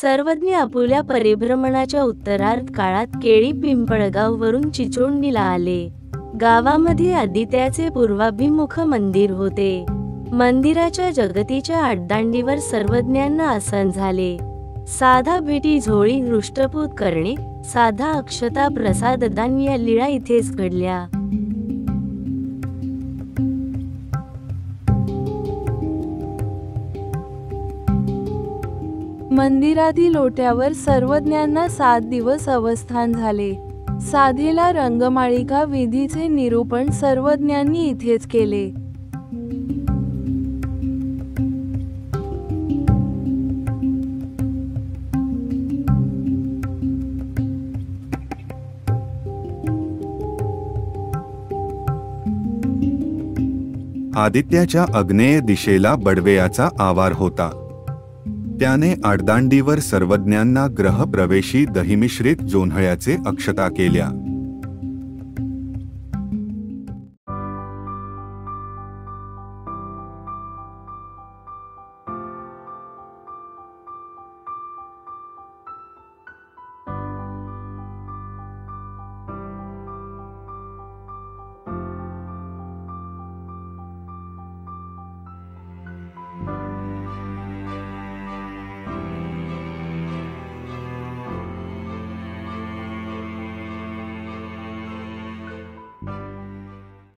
सर्वज्ञ आपुल्या परिभ्रमणाच्या उत्तरार्ध काळात केळी पिंपळगाव वरून चिचोंडीला आले। गावामध्ये आदित्याचे पूर्वाभिमुख मंदिर होते। मंदिराच्या जगतीच्या आडदांडीवर सर्वज्ञांना आसन झाले। साधा भेटी झोळी हृष्टपूत करणे, साधा अक्षता प्रसाददान या लीळा इथेच घडल्या। मंदिरातील ओट्यावर सर्वज्ञांना 7 दिवस अवस्थान झाले। साधेला रंगमाळिका विधीचे निरूपण सर्वज्ञांनी इथेच केले। आदित्याच्या आग्नेय दिशेला बडवेयाचा आवार होता। त्याने आडदांडीवर सर्वज्ञांना ग्रह प्रवेशी दहीमिश्रित जोंधळ्याचे अक्षता केल्या।